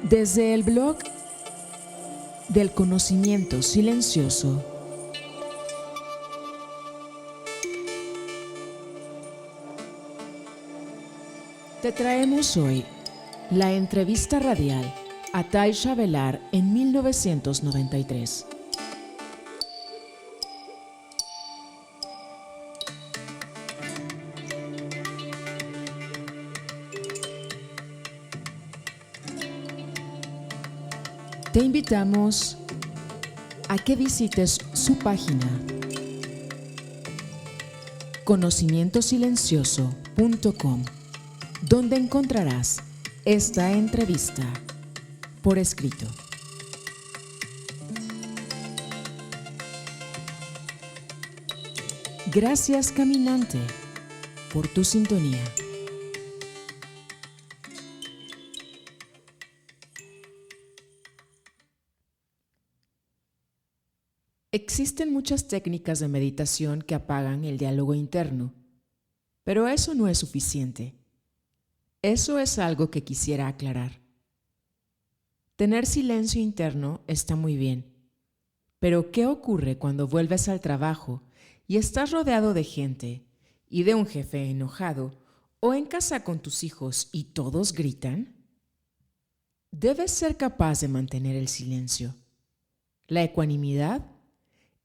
Desde el blog del conocimiento silencioso, te traemos hoy la entrevista radial a Taisha Velar en 1993. Te invitamos a que visites su página conocimientosilencioso.com, donde encontrarás esta entrevista por escrito. Gracias, caminante, por tu sintonía. Existen muchas técnicas de meditación que apagan el diálogo interno, pero eso no es suficiente. Eso es algo que quisiera aclarar. Tener silencio interno está muy bien, pero ¿qué ocurre cuando vuelves al trabajo y estás rodeado de gente y de un jefe enojado o en casa con tus hijos y todos gritan? Debes ser capaz de mantener el silencio, la ecuanimidad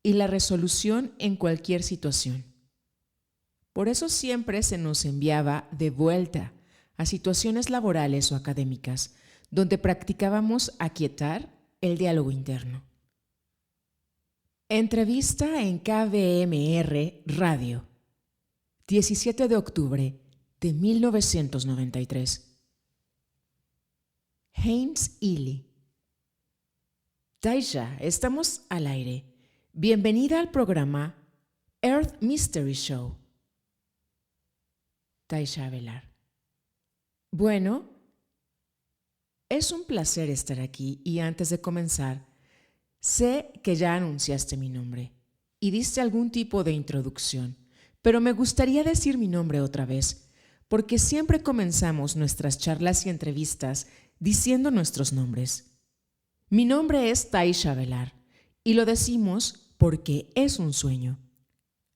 y la resolución en cualquier situación. Por eso siempre se nos enviaba de vuelta a situaciones laborales o académicas donde practicábamos aquietar el diálogo interno. Entrevista en KBMR Radio, 17 de octubre de 1993. James Ely. Taisha, estamos al aire. Bienvenida al programa Earth Mystery Show. Taisha Velar. Bueno, es un placer estar aquí y antes de comenzar, sé que ya anunciaste mi nombre y diste algún tipo de introducción, pero me gustaría decir mi nombre otra vez, porque siempre comenzamos nuestras charlas y entrevistas diciendo nuestros nombres. Mi nombre es Taisha Velar y lo decimos porque es un sueño.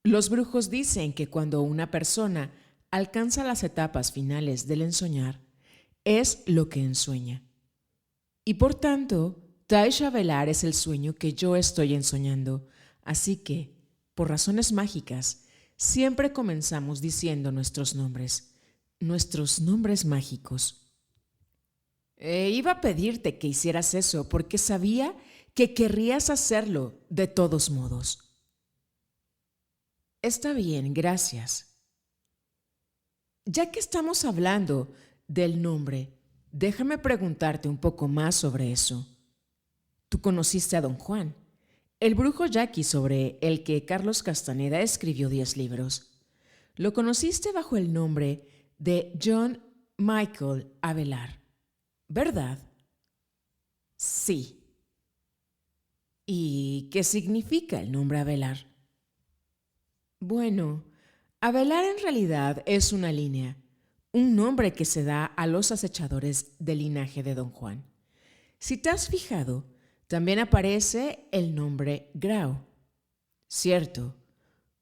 Los brujos dicen que cuando una persona alcanza las etapas finales del ensoñar, es lo que ensueña. Y por tanto, Taisha Velar es el sueño que yo estoy ensoñando. Así que, por razones mágicas, siempre comenzamos diciendo nuestros nombres mágicos. Iba a pedirte que hicieras eso porque sabía que querrías hacerlo de todos modos. Está bien, gracias. Ya que estamos hablando del nombre, déjame preguntarte un poco más sobre eso. Tú conociste a Don Juan, el brujo yaqui sobre el que Carlos Castaneda escribió 10 libros. Lo conociste bajo el nombre de John Michael Avelar, ¿verdad? Sí. ¿Y qué significa el nombre Avelar? Bueno, Avelar en realidad es una línea, un nombre que se da a los acechadores del linaje de Don Juan. Si te has fijado, también aparece el nombre Grau. Cierto,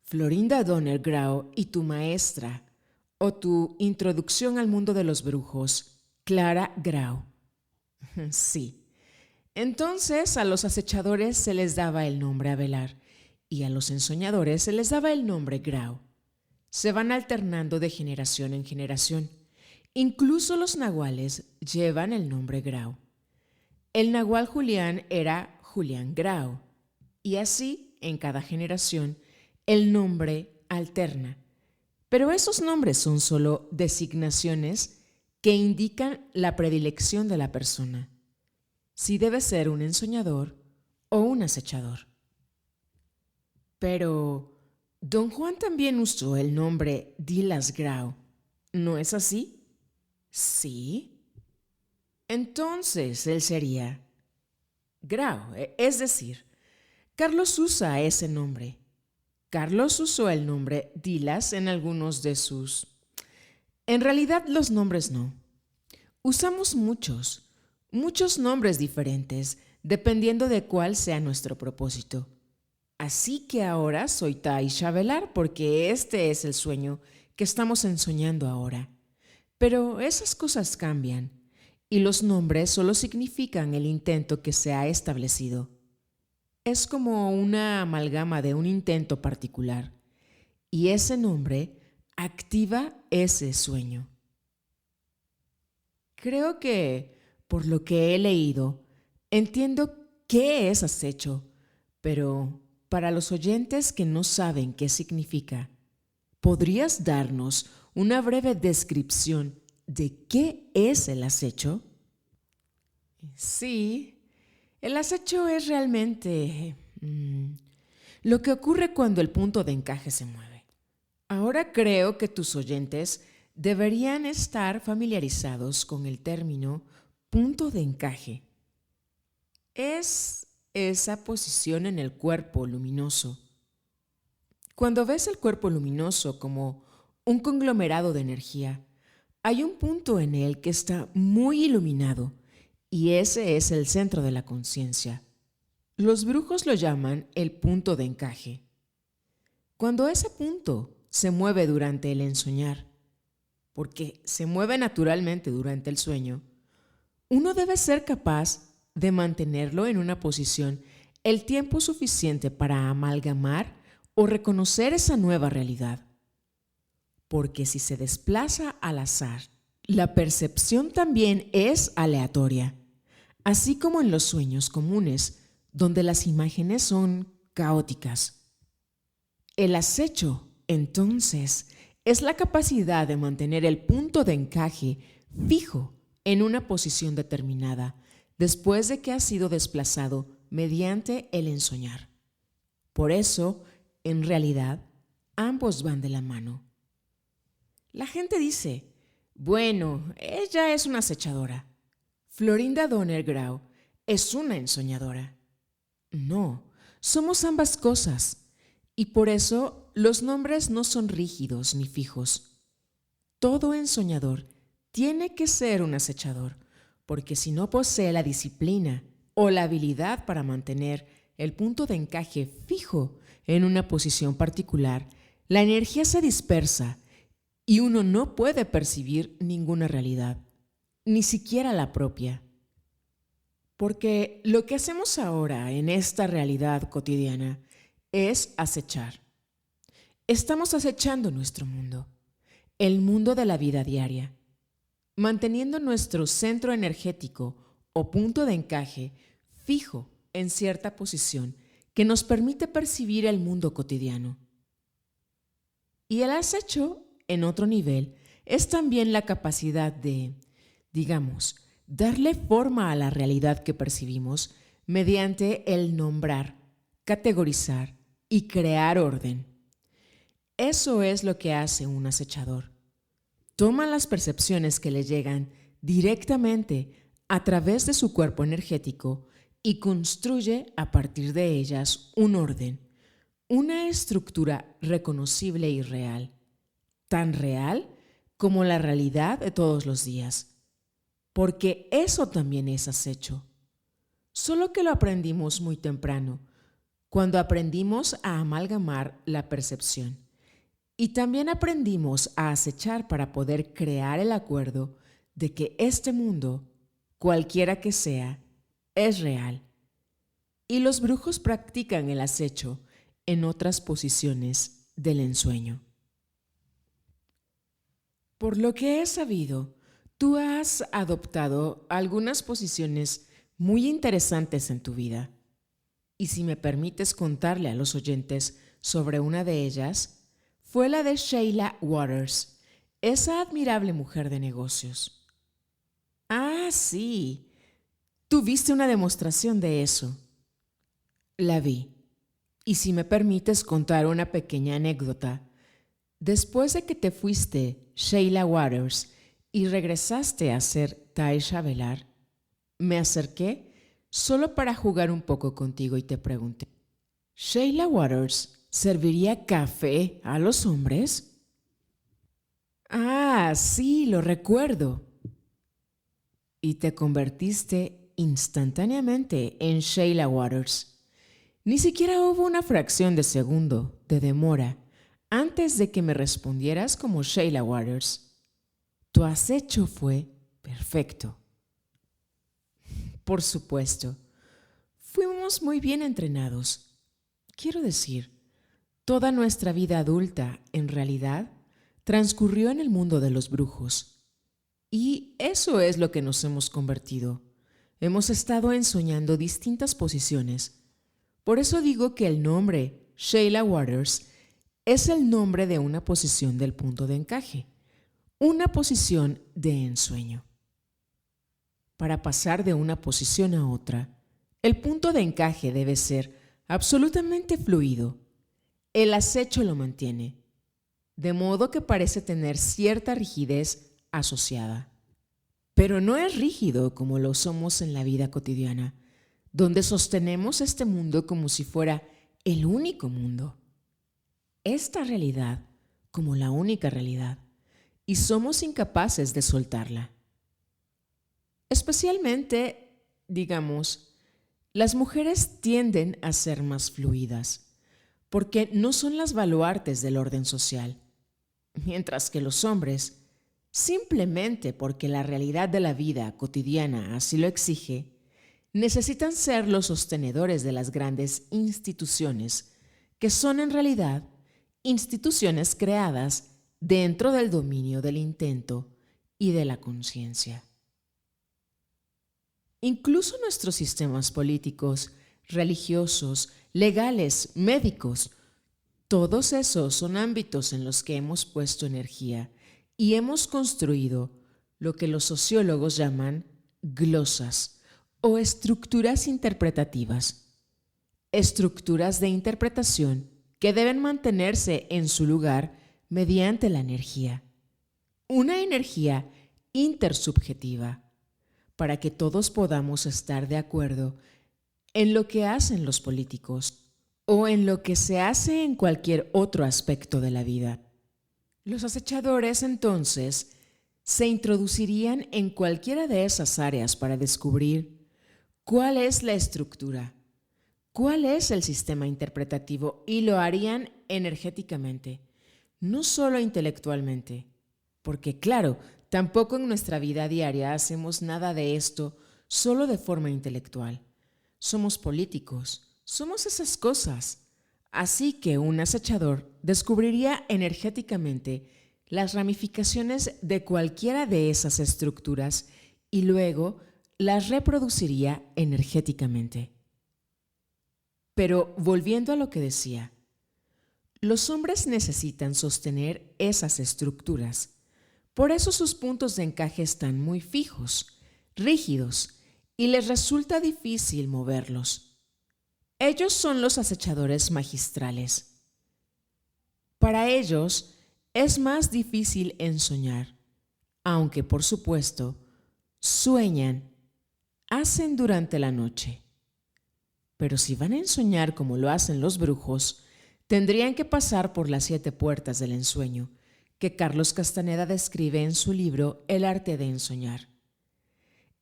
Florinda Donner Grau y tu maestra, o tu introducción al mundo de los brujos, Clara Grau. Sí. Entonces a los acechadores se les daba el nombre Avelar y a los ensoñadores se les daba el nombre Grau. Se van alternando de generación en generación. Incluso los nahuales llevan el nombre Grau. El nahual Julián era Julián Grau y así en cada generación el nombre alterna. Pero esos nombres son solo designaciones que indican la predilección de la persona. Si debe ser un ensoñador o un acechador. Pero Don Juan también usó el nombre Dilas Grau, ¿no es así? Sí. Entonces él sería Grau, es decir, Carlos usa ese nombre. Carlos usó el nombre Dilas en algunos de sus... En realidad los nombres no. Usamos muchos. Muchos nombres diferentes, dependiendo de cuál sea nuestro propósito. Así que ahora soy Taisha Velar porque este es el sueño que estamos ensoñando ahora. Pero esas cosas cambian y los nombres solo significan el intento que se ha establecido. Es como una amalgama de un intento particular y ese nombre activa ese sueño. Creo que, por lo que he leído, entiendo qué es acecho, pero para los oyentes que no saben qué significa, ¿podrías darnos una breve descripción de qué es el acecho? Sí, el acecho es realmente lo que ocurre cuando el punto de encaje se mueve. Ahora creo que tus oyentes deberían estar familiarizados con el término punto de encaje. Es esa posición en el cuerpo luminoso. Cuando ves el cuerpo luminoso como un conglomerado de energía, hay un punto en él que está muy iluminado y ese es el centro de la conciencia. Los brujos lo llaman el punto de encaje. Cuando ese punto se mueve durante el ensoñar, porque se mueve naturalmente durante el sueño, uno debe ser capaz de mantenerlo en una posición el tiempo suficiente para amalgamar o reconocer esa nueva realidad. Porque si se desplaza al azar, la percepción también es aleatoria, así como en los sueños comunes, donde las imágenes son caóticas. El acecho, entonces, es la capacidad de mantener el punto de encaje fijo en una posición determinada después de que ha sido desplazado mediante el ensoñar. Por eso, en realidad, ambos van de la mano. La gente dice, bueno, ella es una acechadora. Florinda Donner Grau es una ensoñadora. No, somos ambas cosas. Y por eso los nombres no son rígidos ni fijos. Todo ensoñador tiene que ser un acechador, porque si no posee la disciplina o la habilidad para mantener el punto de encaje fijo en una posición particular, la energía se dispersa y uno no puede percibir ninguna realidad, ni siquiera la propia. Porque lo que hacemos ahora en esta realidad cotidiana es acechar. Estamos acechando nuestro mundo, el mundo de la vida diaria, manteniendo nuestro centro energético o punto de encaje fijo en cierta posición que nos permite percibir el mundo cotidiano. Y el acecho, en otro nivel, es también la capacidad de, digamos, darle forma a la realidad que percibimos mediante el nombrar, categorizar y crear orden. Eso es lo que hace un acechador. Toma las percepciones que le llegan directamente a través de su cuerpo energético y construye a partir de ellas un orden, una estructura reconocible y real, tan real como la realidad de todos los días, porque eso también es acecho. Solo que lo aprendimos muy temprano, cuando aprendimos a amalgamar la percepción. Y también aprendimos a acechar para poder crear el acuerdo de que este mundo, cualquiera que sea, es real. Y los brujos practican el acecho en otras posiciones del ensueño. Por lo que he sabido, tú has adoptado algunas posiciones muy interesantes en tu vida. Y si me permites contarle a los oyentes sobre una de ellas, fue la de Sheila Waters, esa admirable mujer de negocios. Ah, sí, tuviste una demostración de eso. La vi. Y si me permites contar una pequeña anécdota, después de que te fuiste, Sheila Waters, y regresaste a ser Taisha Velar, me acerqué solo para jugar un poco contigo y te pregunté, ¿Sheila Waters serviría café a los hombres? Ah, sí, lo recuerdo. y te convertiste instantáneamente en Sheila Waters. Ni siquiera hubo una fracción de segundo de demora antes de que me respondieras como Sheila Waters. Tu acecho fue perfecto. Por supuesto, fuimos muy bien entrenados. Quiero decir, toda nuestra vida adulta, en realidad, transcurrió en el mundo de los brujos. Y eso es lo que nos hemos convertido. Hemos estado ensoñando distintas posiciones. Por eso digo que el nombre Sheila Waters es el nombre de una posición del punto de encaje, una posición de ensueño. Para pasar de una posición a otra, el punto de encaje debe ser absolutamente fluido. El acecho lo mantiene, de modo que parece tener cierta rigidez asociada. Pero no es rígido como lo somos en la vida cotidiana, donde sostenemos este mundo como si fuera el único mundo. Esta realidad como la única realidad, y somos incapaces de soltarla. Especialmente, digamos, las mujeres tienden a ser más fluidas, porque no son las baluartes del orden social, mientras que los hombres, simplemente porque la realidad de la vida cotidiana así lo exige, necesitan ser los sostenedores de las grandes instituciones, que son en realidad instituciones creadas dentro del dominio del intento y de la conciencia. Incluso nuestros sistemas políticos, religiosos, legales, médicos, todos esos son ámbitos en los que hemos puesto energía y hemos construido lo que los sociólogos llaman glosas o estructuras interpretativas, estructuras de interpretación que deben mantenerse en su lugar mediante la energía, una energía intersubjetiva, para que todos podamos estar de acuerdo en lo que hacen los políticos o en lo que se hace en cualquier otro aspecto de la vida. Los acechadores, entonces, se introducirían en cualquiera de esas áreas para descubrir cuál es la estructura, cuál es el sistema interpretativo, y lo harían energéticamente, no solo intelectualmente, porque claro, tampoco en nuestra vida diaria hacemos nada de esto solo de forma intelectual. Somos políticos, somos esas cosas. Así que un acechador descubriría energéticamente las ramificaciones de cualquiera de esas estructuras y luego las reproduciría energéticamente. Pero volviendo a lo que decía, los hombres necesitan sostener esas estructuras. Por eso sus puntos de encaje están muy fijos, rígidos, y les resulta difícil moverlos. Ellos son los acechadores magistrales. Para ellos es más difícil ensoñar, aunque por supuesto sueñan, hacen durante la noche. Pero si van a ensoñar como lo hacen los brujos, tendrían que pasar por las 7 puertas del ensueño, que Carlos Castaneda describe en su libro El arte de ensoñar.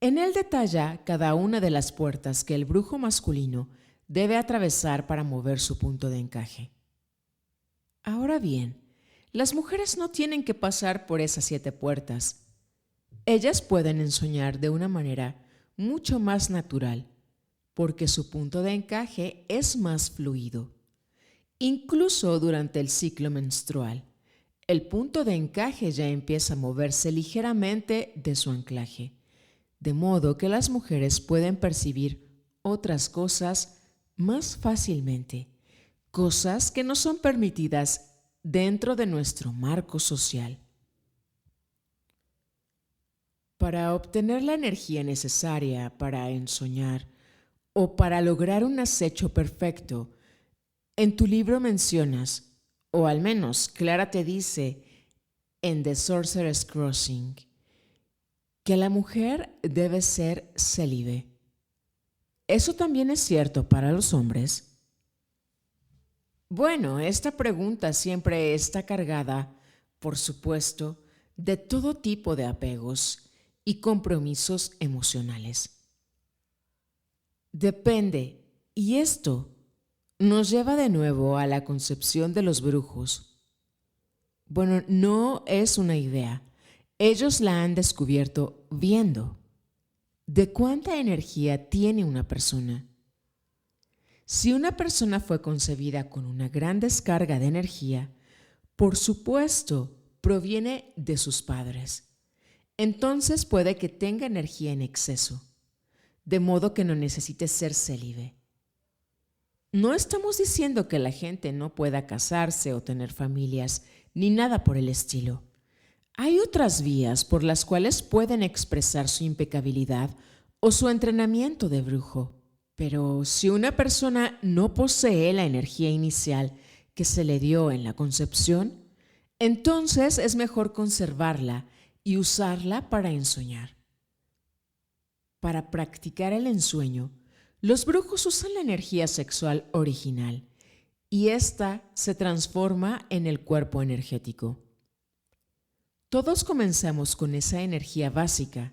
En él detalla cada una de las puertas que el brujo masculino debe atravesar para mover su punto de encaje. Ahora bien, las mujeres no tienen que pasar por esas 7 puertas. Ellas pueden ensoñar de una manera mucho más natural, porque su punto de encaje es más fluido. Incluso durante el ciclo menstrual, el punto de encaje ya empieza a moverse ligeramente de su anclaje, de modo que las mujeres pueden percibir otras cosas más fácilmente, cosas que no son permitidas dentro de nuestro marco social. Para obtener la energía necesaria para ensoñar o para lograr un acecho perfecto, en tu libro mencionas, o al menos Clara te dice en The Sorcerer's Crossing, que la mujer debe ser célibe. ¿Eso también es cierto para los hombres? Bueno, esta pregunta siempre está cargada, por supuesto, de todo tipo de apegos y compromisos emocionales. Depende, y esto nos lleva de nuevo a la concepción de los brujos. Bueno, no es una idea. Ellos la han descubierto viendo de cuánta energía tiene una persona. Si una persona fue concebida con una gran descarga de energía, por supuesto, proviene de sus padres. Entonces puede que tenga energía en exceso, de modo que no necesite ser célibe. No estamos diciendo que la gente no pueda casarse o tener familias, ni nada por el estilo. Hay otras vías por las cuales pueden expresar su impecabilidad o su entrenamiento de brujo. Pero si una persona no posee la energía inicial que se le dio en la concepción, entonces es mejor conservarla y usarla para ensoñar. Para practicar el ensueño, los brujos usan la energía sexual original y ésta se transforma en el cuerpo energético. Todos comenzamos con esa energía básica.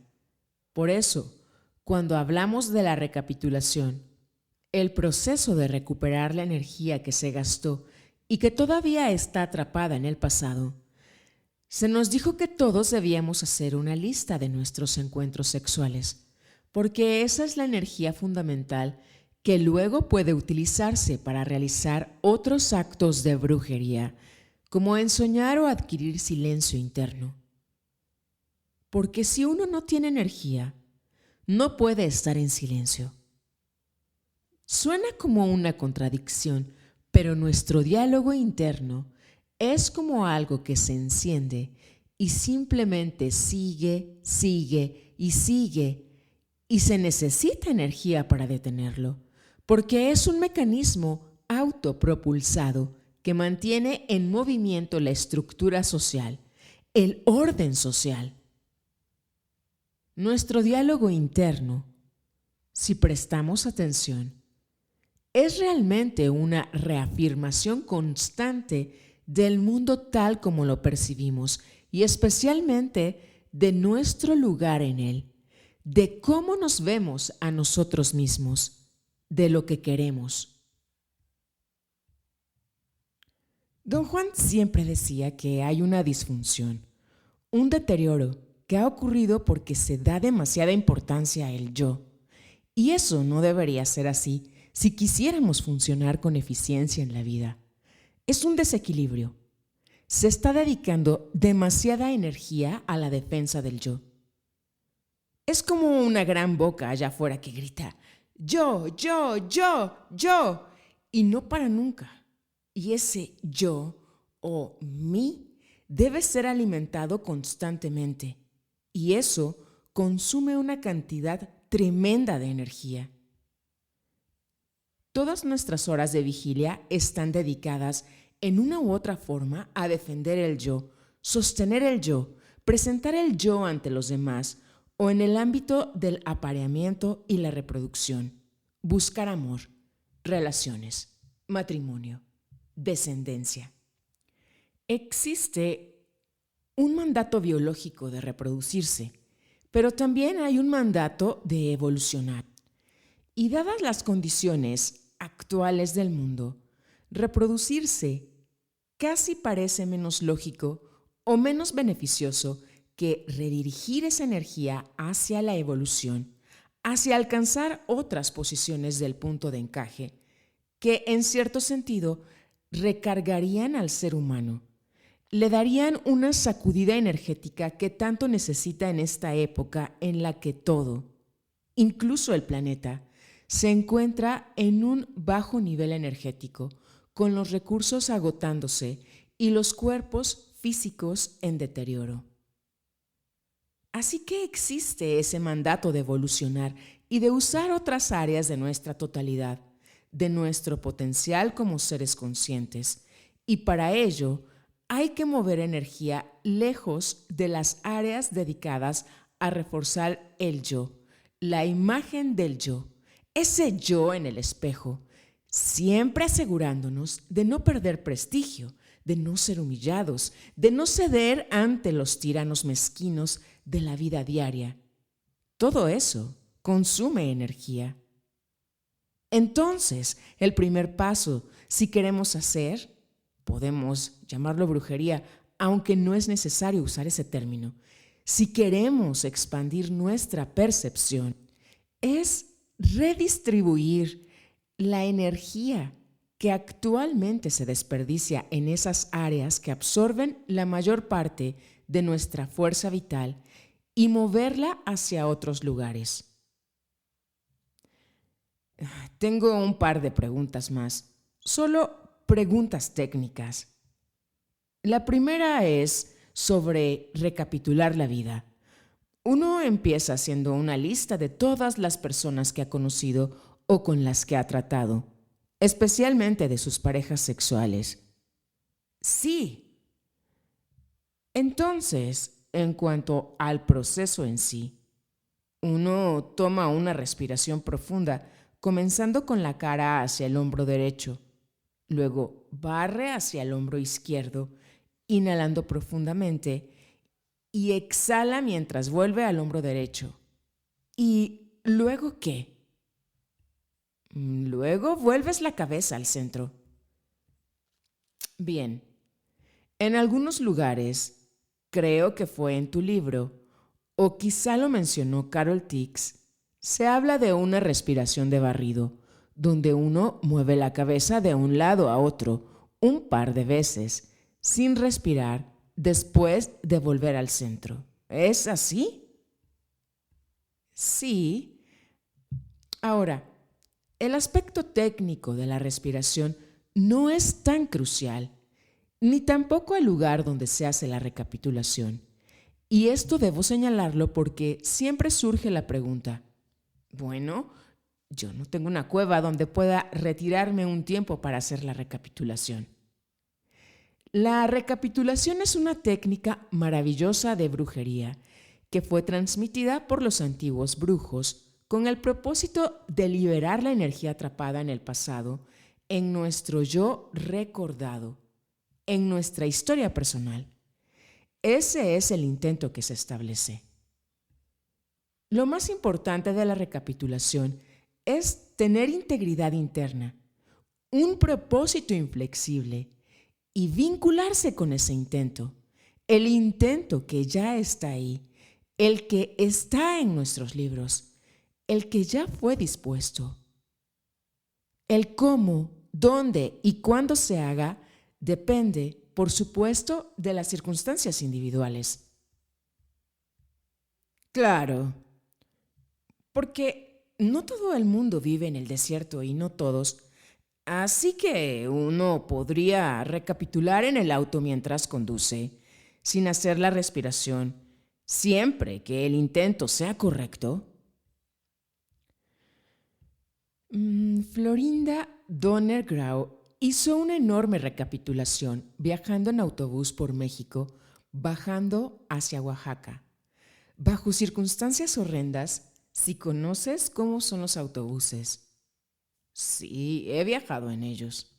Por eso, cuando hablamos de la recapitulación, el proceso de recuperar la energía que se gastó y que todavía está atrapada en el pasado, se nos dijo que todos debíamos hacer una lista de nuestros encuentros sexuales, porque esa es la energía fundamental que luego puede utilizarse para realizar otros actos de brujería, como ensoñar o adquirir silencio interno. Porque si uno no tiene energía, no puede estar en silencio. Suena como una contradicción, pero nuestro diálogo interno es como algo que se enciende y simplemente sigue, sigue y sigue, y se necesita energía para detenerlo, porque es un mecanismo autopropulsado que mantiene en movimiento la estructura social, el orden social. Nuestro diálogo interno, si prestamos atención, es realmente una reafirmación constante del mundo tal como lo percibimos y especialmente de nuestro lugar en él, de cómo nos vemos a nosotros mismos, de lo que queremos. Don Juan siempre decía que hay una disfunción, un deterioro que ha ocurrido porque se da demasiada importancia al yo. Y eso no debería ser así si quisiéramos funcionar con eficiencia en la vida. Es un desequilibrio. Se está dedicando demasiada energía a la defensa del yo. Es como una gran boca allá afuera que grita, yo, yo, yo, yo, y no para nunca. Y ese yo o mí debe ser alimentado constantemente. Y eso consume una cantidad tremenda de energía. Todas nuestras horas de vigilia están dedicadas en una u otra forma a defender el yo, sostener el yo, presentar el yo ante los demás o en el ámbito del apareamiento y la reproducción, buscar amor, relaciones, matrimonio, descendencia. Existe un mandato biológico de reproducirse, pero también hay un mandato de evolucionar. Y dadas las condiciones actuales del mundo, reproducirse casi parece menos lógico o menos beneficioso que redirigir esa energía hacia la evolución, hacia alcanzar otras posiciones del punto de encaje, que en cierto sentido recargarían al ser humano. Le darían una sacudida energética que tanto necesita en esta época en la que todo, incluso el planeta, se encuentra en un bajo nivel energético, con los recursos agotándose y los cuerpos físicos en deterioro. Así que existe ese mandato de evolucionar y de usar otras áreas de nuestra totalidad, de nuestro potencial como seres conscientes, y para ello hay que mover energía lejos de las áreas dedicadas a reforzar el yo, la imagen del yo, ese yo en el espejo, siempre asegurándonos de no perder prestigio, de no ser humillados, de no ceder ante los tiranos mezquinos de la vida diaria, todo eso consume energía. Entonces, el primer paso, si queremos hacer, podemos llamarlo brujería, aunque no es necesario usar ese término. Si queremos expandir nuestra percepción, es redistribuir la energía que actualmente se desperdicia en esas áreas que absorben la mayor parte de nuestra fuerza vital y moverla hacia otros lugares. Tengo un par de preguntas más, solo preguntas técnicas. La primera es sobre recapitular la vida. Uno empieza haciendo una lista de todas las personas que ha conocido o con las que ha tratado, especialmente de sus parejas sexuales. Sí. Entonces, en cuanto al proceso en sí, uno toma una respiración profunda, comenzando con la cara hacia el hombro derecho. Luego barre hacia el hombro izquierdo, inhalando profundamente, y exhala mientras vuelve al hombro derecho. ¿Y luego qué? Luego vuelves la cabeza al centro. Bien, en algunos lugares, creo que fue en tu libro, o quizá lo mencionó Carol Tix, se habla de una respiración de barrido, donde uno mueve la cabeza de un lado a otro un par de veces, sin respirar, después de volver al centro. ¿Es así? Sí. Ahora, el aspecto técnico de la respiración no es tan crucial, ni tampoco el lugar donde se hace la recapitulación. Y esto debo señalarlo porque siempre surge la pregunta, bueno, yo no tengo una cueva donde pueda retirarme un tiempo para hacer la recapitulación. La recapitulación es una técnica maravillosa de brujería que fue transmitida por los antiguos brujos con el propósito de liberar la energía atrapada en el pasado, en nuestro yo recordado, en nuestra historia personal. Ese es el intento que se establece. Lo más importante de la recapitulación es tener integridad interna, un propósito inflexible y vincularse con ese intento, el intento que ya está ahí, el que está en nuestros libros, el que ya fue dispuesto. El cómo, dónde y cuándo se haga depende, por supuesto, de las circunstancias individuales. Claro, porque no todo el mundo vive en el desierto y no todos. Así que uno podría recapitular en el auto mientras conduce, sin hacer la respiración, siempre que el intento sea correcto. Florinda Donner Grau hizo una enorme recapitulación viajando en autobús por México, bajando hacia Oaxaca. Bajo circunstancias horrendas, si conoces cómo son los autobuses. Sí, he viajado en ellos.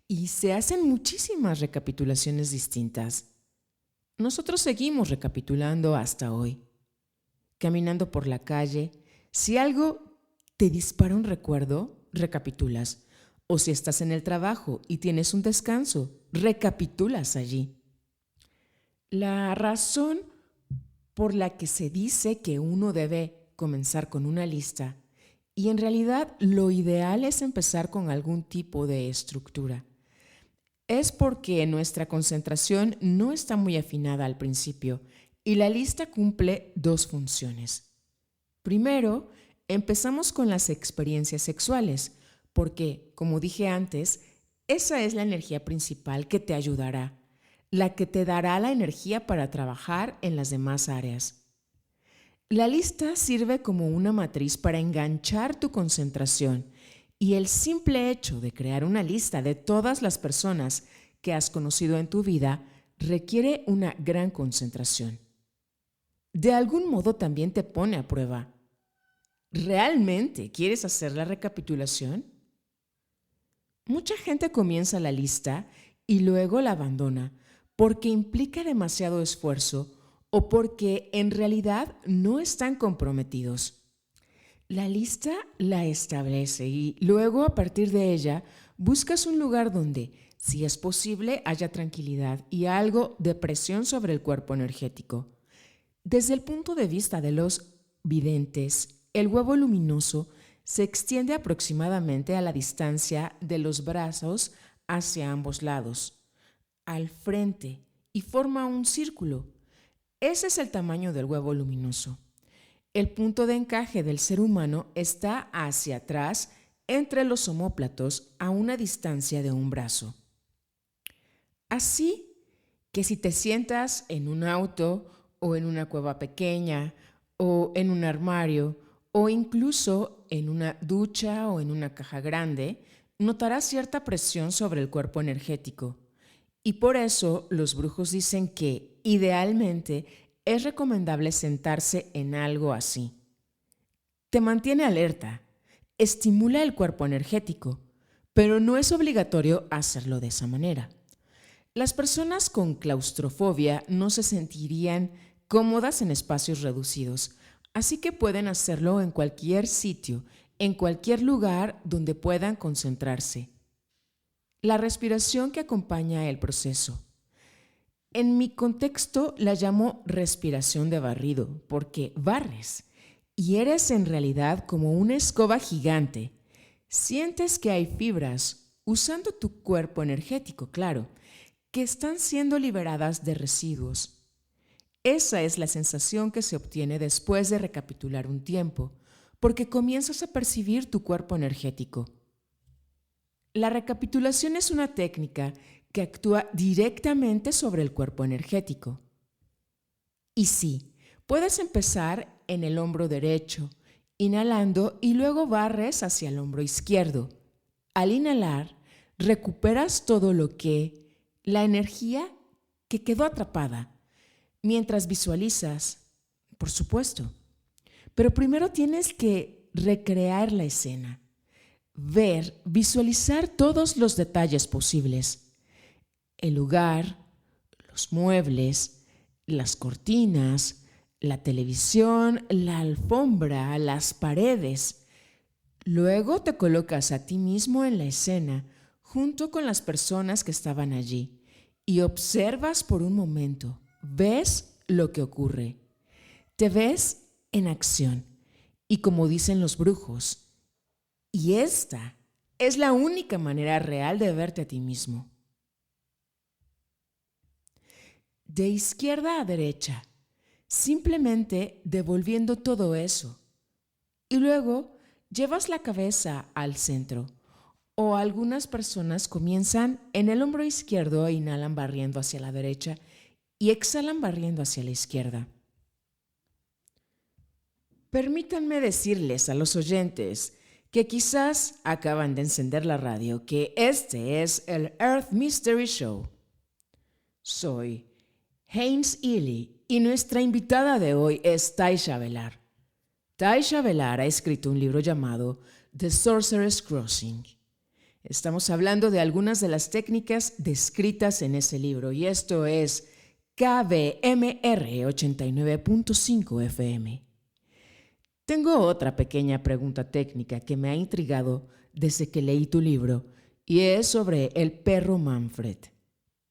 Y se hacen muchísimas recapitulaciones distintas. Nosotros seguimos recapitulando hasta hoy. Caminando por la calle, si algo te dispara un recuerdo, recapitulas. O si estás en el trabajo y tienes un descanso, recapitulas allí. La razón por la que se dice que uno debe comenzar con una lista, y en realidad lo ideal es empezar con algún tipo de estructura, es porque nuestra concentración no está muy afinada al principio y la lista cumple dos funciones. Primero, empezamos con las experiencias sexuales, porque, como dije antes, esa es la energía principal que te ayudará, la que te dará la energía para trabajar en las demás áreas. La lista sirve como una matriz para enganchar tu concentración y el simple hecho de crear una lista de todas las personas que has conocido en tu vida requiere una gran concentración. De algún modo también te pone a prueba. ¿Realmente quieres hacer la recapitulación? Mucha gente comienza la lista y luego la abandona porque implica demasiado esfuerzo o porque en realidad no están comprometidos. La lista la establece y luego a partir de ella buscas un lugar donde, si es posible, haya tranquilidad y algo de presión sobre el cuerpo energético. Desde el punto de vista de los videntes, el huevo luminoso se extiende aproximadamente a la distancia de los brazos hacia ambos lados, al frente, y forma un círculo. Ese es el tamaño del huevo luminoso. El punto de encaje del ser humano está hacia atrás entre los omóplatos a una distancia de un brazo. Así que si te sientas en un auto o en una cueva pequeña o en un armario o incluso en una ducha o en una caja grande, notarás cierta presión sobre el cuerpo energético. Y por eso los brujos dicen que, idealmente, es recomendable sentarse en algo así. Te mantiene alerta, estimula el cuerpo energético, pero no es obligatorio hacerlo de esa manera. Las personas con claustrofobia no se sentirían cómodas en espacios reducidos, así que pueden hacerlo en cualquier sitio, en cualquier lugar donde puedan concentrarse. La respiración que acompaña el proceso. En mi contexto la llamo respiración de barrido, porque barres y eres en realidad como una escoba gigante. Sientes que hay fibras, usando tu cuerpo energético, claro, que están siendo liberadas de residuos. Esa es la sensación que se obtiene después de recapitular un tiempo, porque comienzas a percibir tu cuerpo energético. La recapitulación es una técnica que actúa directamente sobre el cuerpo energético. Y sí, puedes empezar en el hombro derecho, inhalando y luego barres hacia el hombro izquierdo. Al inhalar, recuperas todo la energía que quedó atrapada, mientras visualizas, por supuesto. Pero primero tienes que recrear la escena. Visualizar todos los detalles posibles. El lugar, los muebles, las cortinas, la televisión, la alfombra, las paredes. Luego te colocas a ti mismo en la escena junto con las personas que estaban allí y observas por un momento. Ves lo que ocurre. Te ves en acción. Y como dicen los brujos, y esta es la única manera real de verte a ti mismo. De izquierda a derecha, simplemente devolviendo todo eso. Y luego llevas la cabeza al centro. O algunas personas comienzan en el hombro izquierdo e inhalan barriendo hacia la derecha y exhalan barriendo hacia la izquierda. Permítanme decirles a los oyentes que quizás acaban de encender la radio que este es el Earth Mystery Show. Soy Haynes Ely y nuestra invitada de hoy es Taisha Velar. Taisha Velar ha escrito un libro llamado The Sorcerer's Crossing. Estamos hablando de algunas de las técnicas descritas en ese libro y esto es KBMR 89.5 FM. Tengo otra pequeña pregunta técnica que me ha intrigado desde que leí tu libro y es sobre el perro Manfred.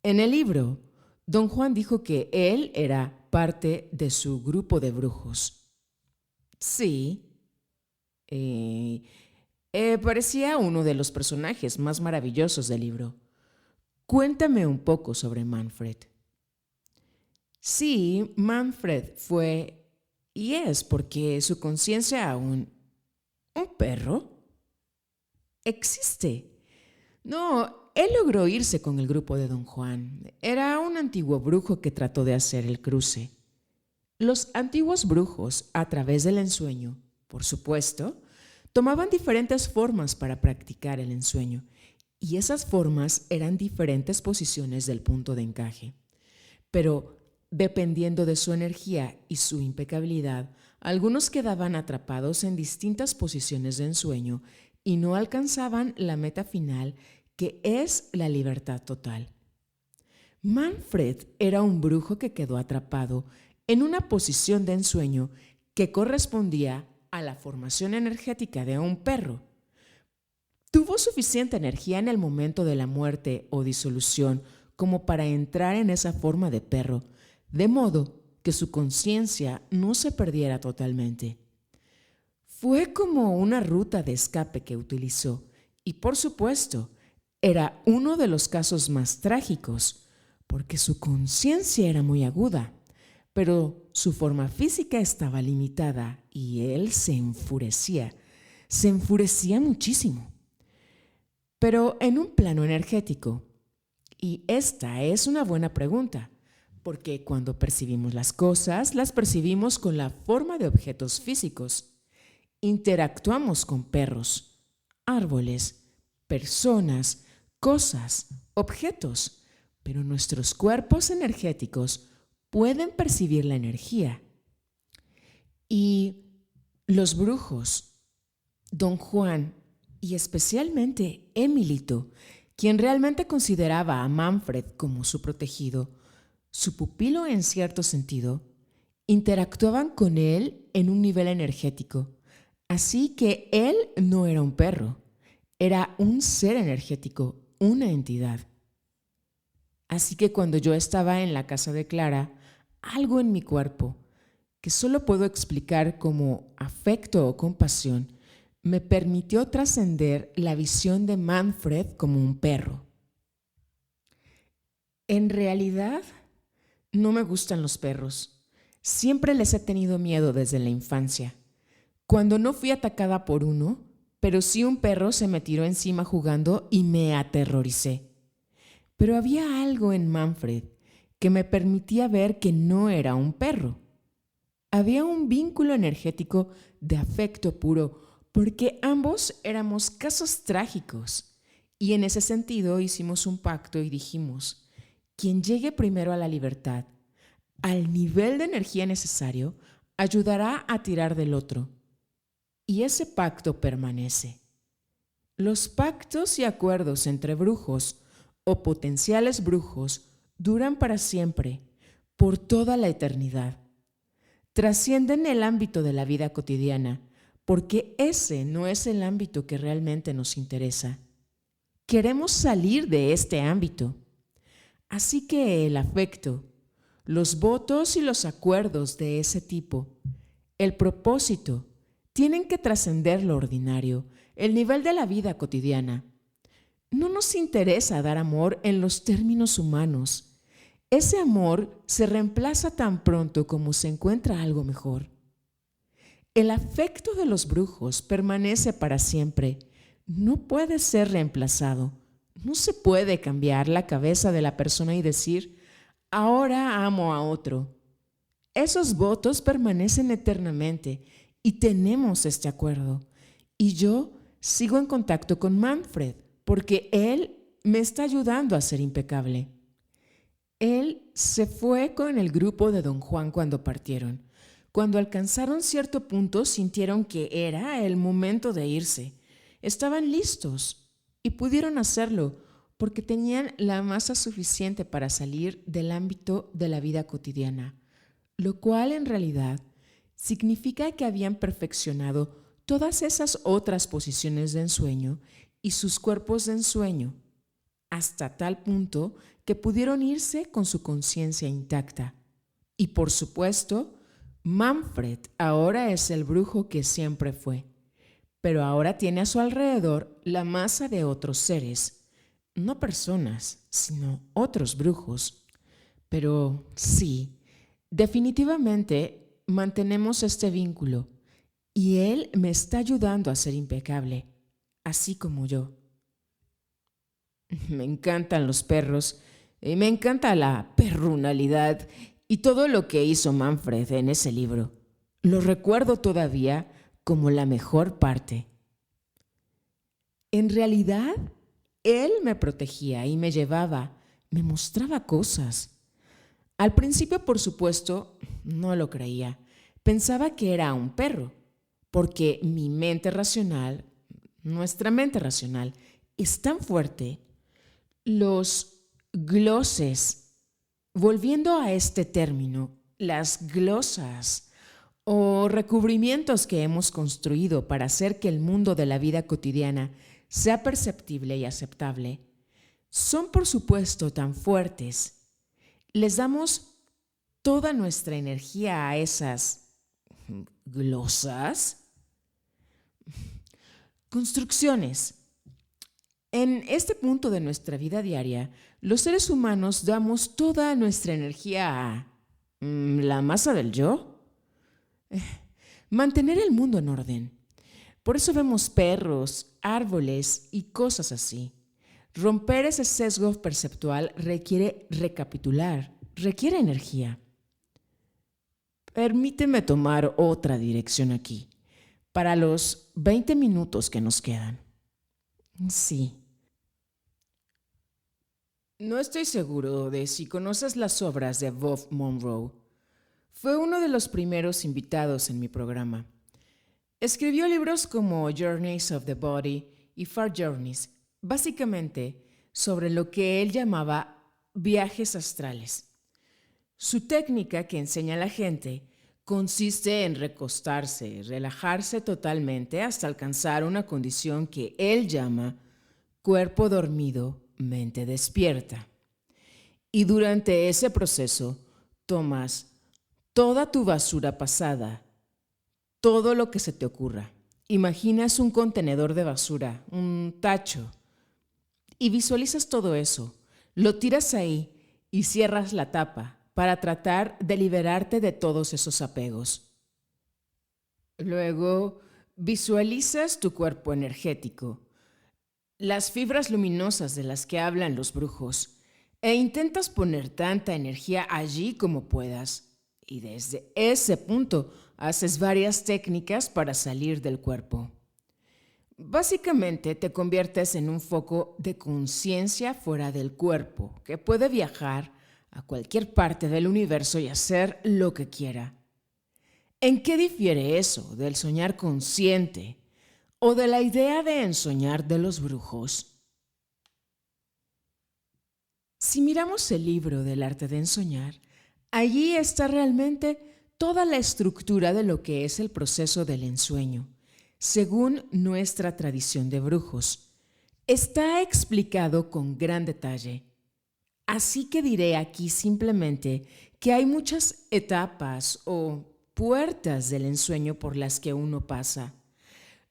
En el libro, Don Juan dijo que él era parte de su grupo de brujos. Sí, parecía uno de los personajes más maravillosos del libro. Cuéntame un poco sobre Manfred. Sí, Manfred fue y es porque su conciencia aún... ¿Un perro? Existe. No, él logró irse con el grupo de Don Juan. Era un antiguo brujo que trató de hacer el cruce. Los antiguos brujos, a través del ensueño, por supuesto, tomaban diferentes formas para practicar el ensueño, y esas formas eran diferentes posiciones del punto de encaje. Pero dependiendo de su energía y su impecabilidad, algunos quedaban atrapados en distintas posiciones de ensueño y no alcanzaban la meta final, que es la libertad total. Manfred era un brujo que quedó atrapado en una posición de ensueño que correspondía a la formación energética de un perro. Tuvo suficiente energía en el momento de la muerte o disolución como para entrar en esa forma de perro, de modo que su conciencia no se perdiera totalmente. Fue como una ruta de escape que utilizó y, por supuesto, era uno de los casos más trágicos, porque su conciencia era muy aguda, pero su forma física estaba limitada y él se enfurecía muchísimo. Pero en un plano energético, y esta es una buena pregunta, porque cuando percibimos las cosas, las percibimos con la forma de objetos físicos. Interactuamos con perros, árboles, personas, cosas, objetos, pero nuestros cuerpos energéticos pueden percibir la energía. Y los brujos, Don Juan y especialmente Emilito, quien realmente consideraba a Manfred como su protegido, su pupilo en cierto sentido, interactuaban con él en un nivel energético. Así que él no era un perro, era un ser energético, una entidad. Así que cuando yo estaba en la casa de Clara, algo en mi cuerpo, que solo puedo explicar como afecto o compasión, me permitió trascender la visión de Manfred como un perro. En realidad, no me gustan los perros. Siempre les he tenido miedo desde la infancia. Cuando no fui atacada por uno, pero sí un perro se me tiró encima jugando y me aterroricé. Pero había algo en Manfred que me permitía ver que no era un perro. Había un vínculo energético de afecto puro, porque ambos éramos casos trágicos. Y en ese sentido hicimos un pacto y dijimos, quien llegue primero a la libertad, al nivel de energía necesario, ayudará a tirar del otro. Y ese pacto permanece. Los pactos y acuerdos entre brujos o potenciales brujos duran para siempre, por toda la eternidad. Trascienden el ámbito de la vida cotidiana, porque ese no es el ámbito que realmente nos interesa. Queremos salir de este ámbito. Así que el afecto, los votos y los acuerdos de ese tipo, el propósito, tienen que trascender lo ordinario, el nivel de la vida cotidiana. No nos interesa dar amor en los términos humanos. Ese amor se reemplaza tan pronto como se encuentra algo mejor. El afecto de los brujos permanece para siempre. No puede ser reemplazado. No se puede cambiar la cabeza de la persona y decir, ahora amo a otro. Esos votos permanecen eternamente y tenemos este acuerdo. Y yo sigo en contacto con Manfred porque él me está ayudando a ser impecable. Él se fue con el grupo de Don Juan cuando partieron. Cuando alcanzaron cierto punto sintieron que era el momento de irse. Estaban listos y pudieron hacerlo porque tenían la masa suficiente para salir del ámbito de la vida cotidiana, lo cual en realidad significa que habían perfeccionado todas esas otras posiciones de ensueño y sus cuerpos de ensueño, hasta tal punto que pudieron irse con su conciencia intacta. Y por supuesto, Manfred ahora es el brujo que siempre fue, pero ahora tiene a su alrededor la masa de otros seres, no personas, sino otros brujos. Pero sí, definitivamente mantenemos este vínculo y él me está ayudando a ser impecable, así como yo. Me encantan los perros y me encanta la perrunalidad y todo lo que hizo Manfred en ese libro. Lo recuerdo todavía como la mejor parte. En realidad, él me protegía y me llevaba, me mostraba cosas. Al principio, por supuesto, no lo creía. Pensaba que era un perro, porque mi mente racional, nuestra mente racional, es tan fuerte. Los glosses, volviendo a este término, las glosas o recubrimientos que hemos construido para hacer que el mundo de la vida cotidiana sea perceptible y aceptable, son por supuesto tan fuertes. Les damos toda nuestra energía a esas glosas. Construcciones. En este punto de nuestra vida diaria, los seres humanos damos toda nuestra energía a la masa del yo. Mantener el mundo en orden. Por eso vemos perros, árboles y cosas así. Romper ese sesgo perceptual requiere recapitular, requiere energía. Permíteme tomar otra dirección aquí, para los 20 minutos que nos quedan. Sí. No estoy seguro de si conoces las obras de Bob Monroe. Fue uno de los primeros invitados en mi programa. Escribió libros como Journeys of the Body y Far Journeys, básicamente sobre lo que él llamaba viajes astrales. Su técnica que enseña a la gente consiste en recostarse, relajarse totalmente hasta alcanzar una condición que él llama cuerpo dormido, mente despierta. Y durante ese proceso tomas toda tu basura pasada, todo lo que se te ocurra. Imaginas un contenedor de basura, un tacho, y visualizas todo eso. Lo tiras ahí y cierras la tapa para tratar de liberarte de todos esos apegos. Luego, visualizas tu cuerpo energético, las fibras luminosas de las que hablan los brujos, e intentas poner tanta energía allí como puedas. Y desde ese punto haces varias técnicas para salir del cuerpo. Básicamente te conviertes en un foco de conciencia fuera del cuerpo que puede viajar a cualquier parte del universo y hacer lo que quiera. ¿En qué difiere eso del soñar consciente o de la idea de ensoñar de los brujos? Si miramos el libro del arte de ensoñar, allí está realmente toda la estructura de lo que es el proceso del ensueño, según nuestra tradición de brujos. Está explicado con gran detalle. Así que diré aquí simplemente que hay muchas etapas o puertas del ensueño por las que uno pasa.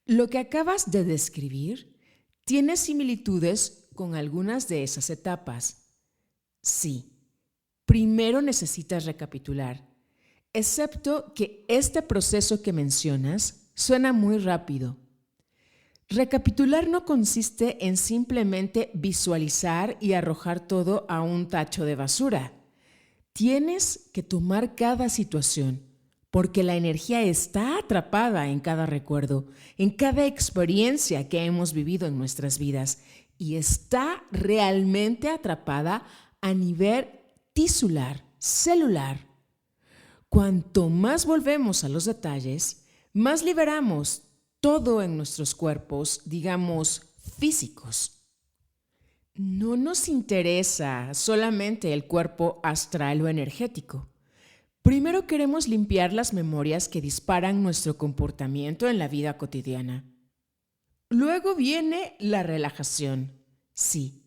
Lo que acabas de describir tiene similitudes con algunas de esas etapas. Sí, primero necesitas recapitular, excepto que este proceso que mencionas suena muy rápido. Recapitular no consiste en simplemente visualizar y arrojar todo a un tacho de basura. Tienes que tomar cada situación, porque la energía está atrapada en cada recuerdo, en cada experiencia que hemos vivido en nuestras vidas, y está realmente atrapada a nivel tisular, celular. Cuanto más volvemos a los detalles, más liberamos todo en nuestros cuerpos, digamos, físicos. No nos interesa solamente el cuerpo astral o energético. Primero queremos limpiar las memorias que disparan nuestro comportamiento en la vida cotidiana. Luego viene la relajación. Sí,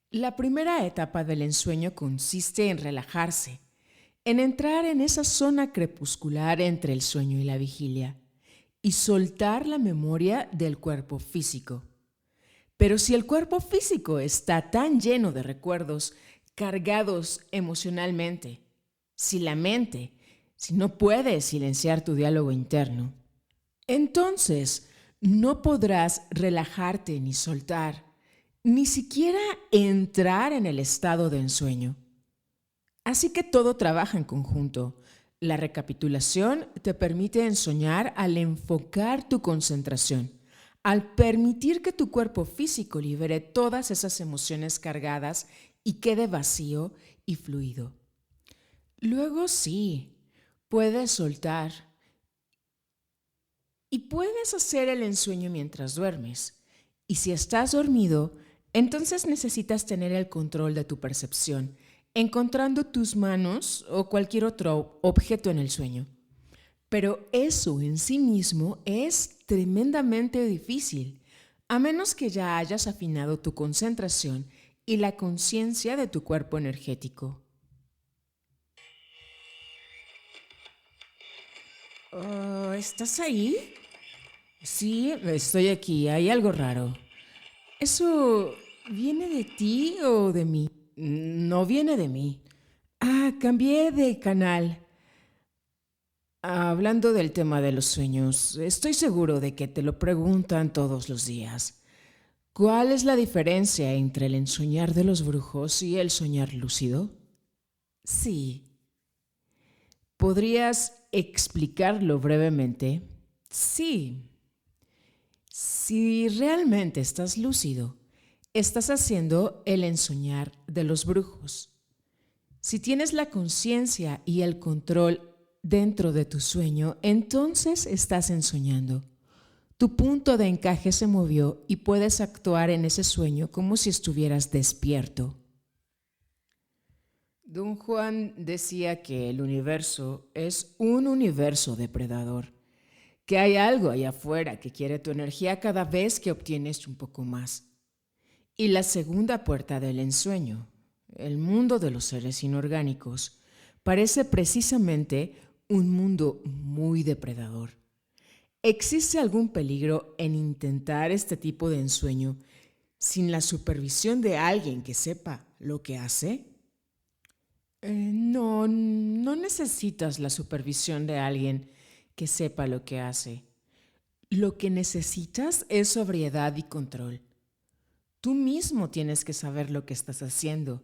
la primera etapa del ensueño consiste en relajarse, en entrar en esa zona crepuscular entre el sueño y la vigilia, y soltar la memoria del cuerpo físico. Pero si el cuerpo físico está tan lleno de recuerdos, cargados emocionalmente, si no puedes silenciar tu diálogo interno, entonces no podrás relajarte ni soltar, ni siquiera entrar en el estado de ensueño. Así que todo trabaja en conjunto. La recapitulación te permite ensoñar al enfocar tu concentración, al permitir que tu cuerpo físico libere todas esas emociones cargadas y quede vacío y fluido. Luego sí, puedes soltar y puedes hacer el ensueño mientras duermes. Y si estás dormido, entonces necesitas tener el control de tu percepción, encontrando tus manos o cualquier otro objeto en el sueño. Pero eso en sí mismo es tremendamente difícil, a menos que ya hayas afinado tu concentración y la conciencia de tu cuerpo energético. ¿Estás ahí? Sí, estoy aquí. Hay algo raro. ¿Eso viene de ti o de mí? No viene de mí. Cambié de canal. Hablando del tema de los sueños, estoy seguro de que te lo preguntan todos los días. ¿Cuál es la diferencia entre el ensoñar de los brujos y el soñar lúcido? Sí. ¿Podrías explicarlo brevemente? Sí. Si realmente estás lúcido, estás haciendo el ensoñar de los brujos. Si tienes la conciencia y el control dentro de tu sueño, entonces estás ensoñando. Tu punto de encaje se movió y puedes actuar en ese sueño como si estuvieras despierto. Don Juan decía que el universo es un universo depredador, que hay algo allá afuera que quiere tu energía cada vez que obtienes un poco más. Y la segunda puerta del ensueño, el mundo de los seres inorgánicos, parece precisamente un mundo muy depredador. ¿Existe algún peligro en intentar este tipo de ensueño sin la supervisión de alguien que sepa lo que hace? No necesitas la supervisión de alguien que sepa lo que hace. Lo que necesitas es sobriedad y control. Tú mismo tienes que saber lo que estás haciendo,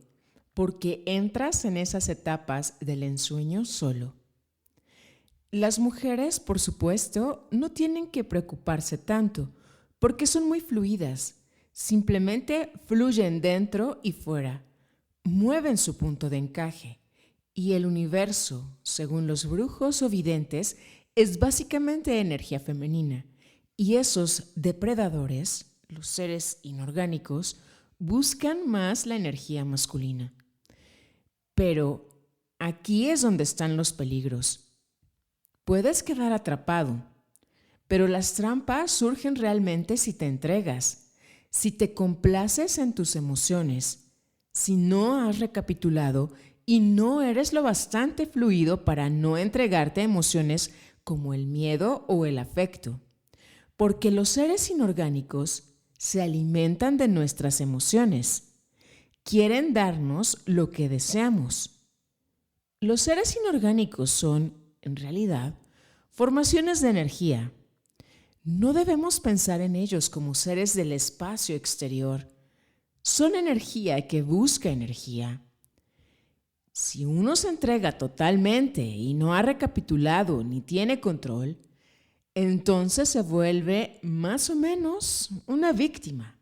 porque entras en esas etapas del ensueño solo. Las mujeres, por supuesto, no tienen que preocuparse tanto, porque son muy fluidas. Simplemente fluyen dentro y fuera, mueven su punto de encaje. Y el universo, según los brujos o videntes, es básicamente energía femenina. Y esos depredadores, los seres inorgánicos, buscan más la energía masculina. Pero aquí es donde están los peligros. Puedes quedar atrapado, pero las trampas surgen realmente si te entregas, si te complaces en tus emociones, si no has recapitulado y no eres lo bastante fluido para no entregarte a emociones como el miedo o el afecto. Porque los seres inorgánicos se alimentan de nuestras emociones. Quieren darnos lo que deseamos. Los seres inorgánicos son, en realidad, formaciones de energía. No debemos pensar en ellos como seres del espacio exterior. Son energía que busca energía. Si uno se entrega totalmente y no ha recapitulado ni tiene control, entonces se vuelve más o menos una víctima.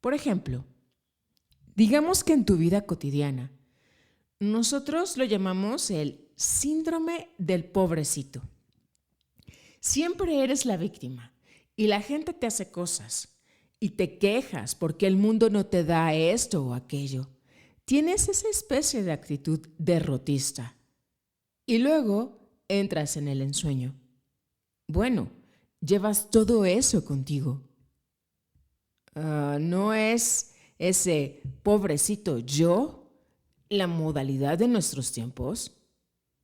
Por ejemplo, digamos que en tu vida cotidiana, nosotros lo llamamos el síndrome del pobrecito. Siempre eres la víctima y la gente te hace cosas y te quejas porque el mundo no te da esto o aquello. Tienes esa especie de actitud derrotista y luego entras en el ensueño. Bueno, llevas todo eso contigo. ¿No es ese pobrecito yo la modalidad de nuestros tiempos?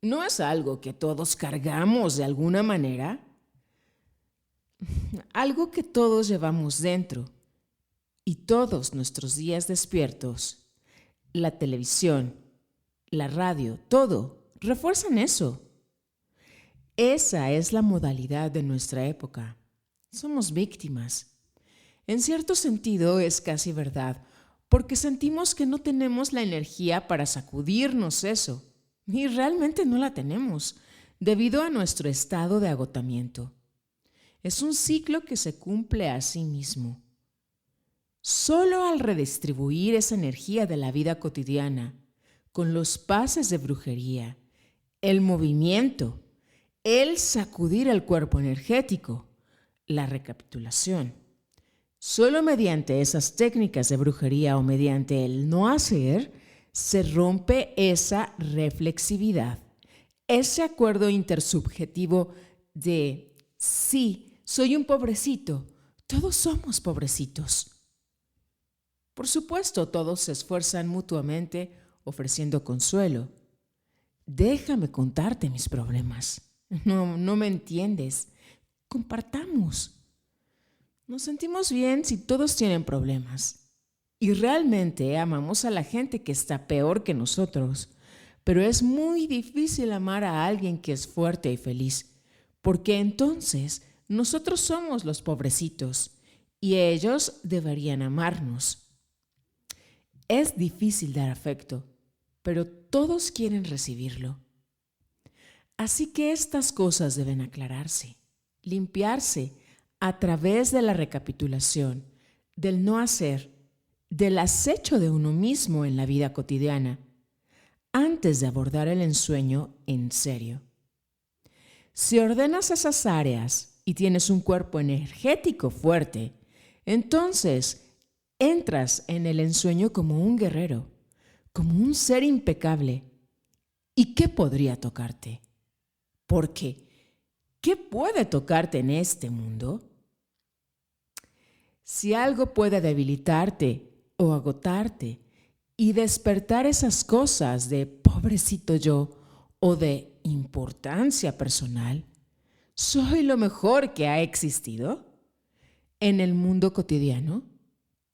¿No es algo que todos cargamos de alguna manera? Algo que todos llevamos dentro. Y todos nuestros días despiertos, la televisión, la radio, todo, refuerzan eso. Esa es la modalidad de nuestra época. Somos víctimas. En cierto sentido es casi verdad, porque sentimos que no tenemos la energía para sacudirnos eso. Y realmente no la tenemos, debido a nuestro estado de agotamiento. Es un ciclo que se cumple a sí mismo. Solo al redistribuir esa energía de la vida cotidiana, con los pases de brujería, el movimiento, el sacudir el cuerpo energético, la recapitulación, solo mediante esas técnicas de brujería o mediante el no hacer, Se rompe esa reflexividad, ese acuerdo intersubjetivo de sí, soy un pobrecito, todos somos pobrecitos. Por supuesto, todos se esfuerzan mutuamente ofreciendo consuelo. Déjame contarte mis problemas. No me entiendes. Compartamos. Nos sentimos bien si todos tienen problemas. Y realmente amamos a la gente que está peor que nosotros. Pero es muy difícil amar a alguien que es fuerte y feliz, porque entonces nosotros somos los pobrecitos y ellos deberían amarnos. Es difícil dar afecto, pero todos quieren recibirlo. Así que estas cosas deben aclararse, limpiarse a través de la recapitulación, del no hacer, del acecho de uno mismo en la vida cotidiana, antes de abordar el ensueño en serio. Si ordenas esas áreas y tienes un cuerpo energético fuerte, entonces entras en el ensueño como un guerrero, como un ser impecable. ¿Y qué podría tocarte? Porque, ¿qué puede tocarte en este mundo? Si algo puede debilitarte o agotarte y despertar esas cosas de pobrecito yo o de importancia personal, ¿soy lo mejor que ha existido en el mundo cotidiano?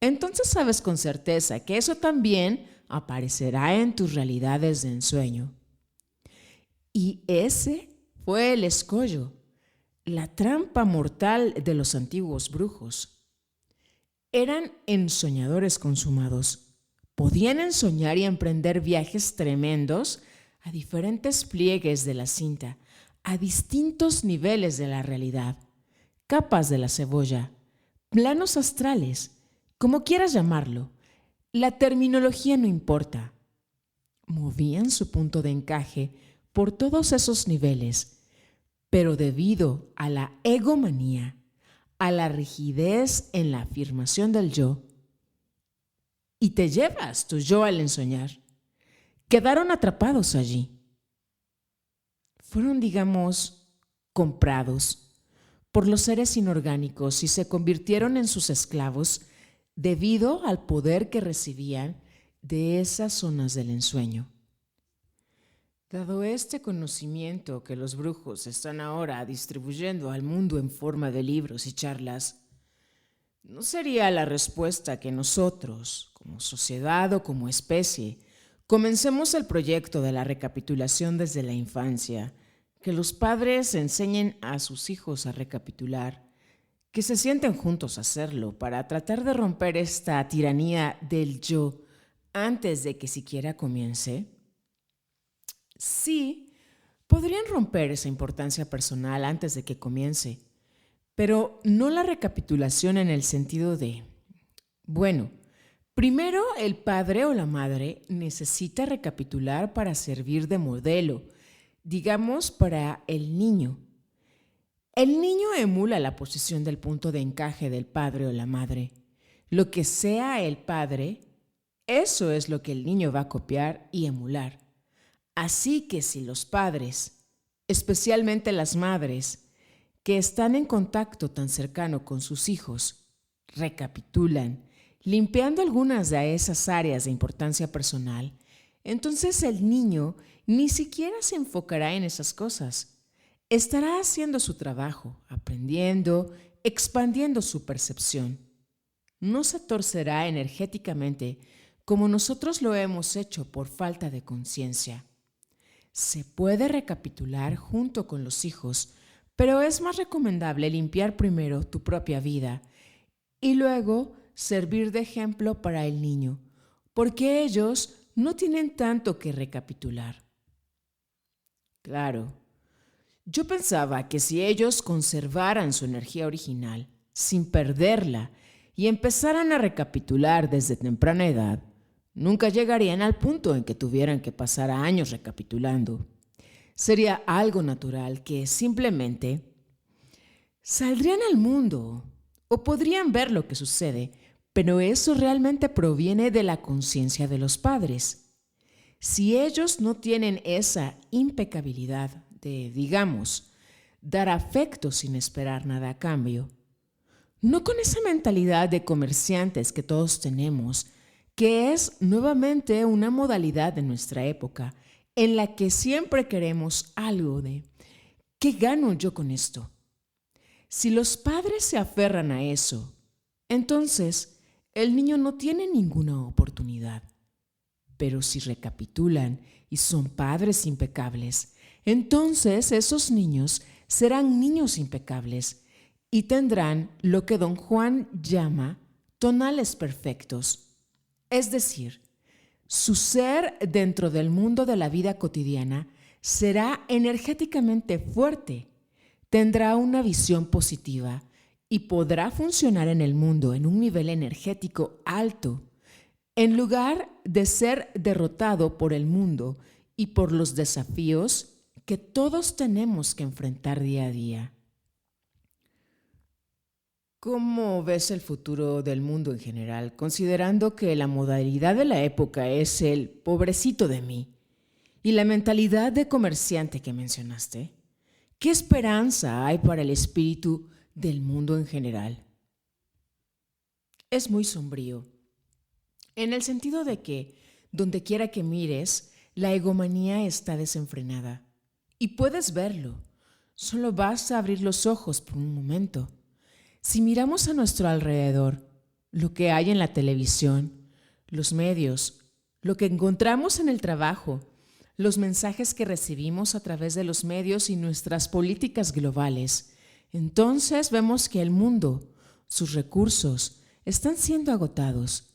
Entonces sabes con certeza que eso también aparecerá en tus realidades de ensueño. Y ese fue el escollo, la trampa mortal de los antiguos brujos. Eran ensoñadores consumados. Podían ensoñar y emprender viajes tremendos a diferentes pliegues de la cinta, a distintos niveles de la realidad, capas de la cebolla, planos astrales, como quieras llamarlo, la terminología no importa. Movían su punto de encaje por todos esos niveles, pero debido a la egomanía, a la rigidez en la afirmación del yo, y te llevas tu yo al ensoñar, quedaron atrapados allí. Fueron, digamos, comprados por los seres inorgánicos y se convirtieron en sus esclavos debido al poder que recibían de esas zonas del ensueño. Dado este conocimiento que los brujos están ahora distribuyendo al mundo en forma de libros y charlas, ¿no sería la respuesta que nosotros, como sociedad o como especie, comencemos el proyecto de la recapitulación desde la infancia, que los padres enseñen a sus hijos a recapitular, que se sienten juntos a hacerlo para tratar de romper esta tiranía del yo antes de que siquiera comience? Sí, podrían romper esa importancia personal antes de que comience, pero no la recapitulación en el sentido de, bueno, primero el padre o la madre necesita recapitular para servir de modelo, digamos para el niño. El niño emula la posición del punto de encaje del padre o la madre. Lo que sea el padre, eso es lo que el niño va a copiar y emular. Así que si los padres, especialmente las madres, que están en contacto tan cercano con sus hijos, recapitulan, limpiando algunas de esas áreas de importancia personal, entonces el niño ni siquiera se enfocará en esas cosas. Estará haciendo su trabajo, aprendiendo, expandiendo su percepción. No se torcerá energéticamente como nosotros lo hemos hecho por falta de conciencia. Se puede recapitular junto con los hijos, pero es más recomendable limpiar primero tu propia vida y luego servir de ejemplo para el niño, porque ellos no tienen tanto que recapitular. Claro, yo pensaba que si ellos conservaran su energía original, sin perderla, y empezaran a recapitular desde temprana edad, nunca llegarían al punto en que tuvieran que pasar años recapitulando. Sería algo natural que simplemente saldrían al mundo o podrían ver lo que sucede, pero eso realmente proviene de la conciencia de los padres. Si ellos no tienen esa impecabilidad de, digamos, dar afecto sin esperar nada a cambio, no con esa mentalidad de comerciantes que todos tenemos, que es nuevamente una modalidad de nuestra época en la que siempre queremos algo de ¿qué gano yo con esto? Si los padres se aferran a eso, entonces el niño no tiene ninguna oportunidad. Pero si recapitulan y son padres impecables, entonces esos niños serán niños impecables y tendrán lo que Don Juan llama tonales perfectos. Es decir, su ser dentro del mundo de la vida cotidiana será energéticamente fuerte, tendrá una visión positiva y podrá funcionar en el mundo en un nivel energético alto, en lugar de ser derrotado por el mundo y por los desafíos que todos tenemos que enfrentar día a día. ¿Cómo ves el futuro del mundo en general, considerando que la modalidad de la época es el pobrecito de mí y la mentalidad de comerciante que mencionaste? ¿Qué esperanza hay para el espíritu del mundo en general? Es muy sombrío, en el sentido de que, donde quiera que mires, la egomanía está desenfrenada. Y puedes verlo, solo basta abrir los ojos por un momento. Si miramos a nuestro alrededor, lo que hay en la televisión, los medios, lo que encontramos en el trabajo, los mensajes que recibimos a través de los medios y nuestras políticas globales, entonces vemos que el mundo, sus recursos, están siendo agotados.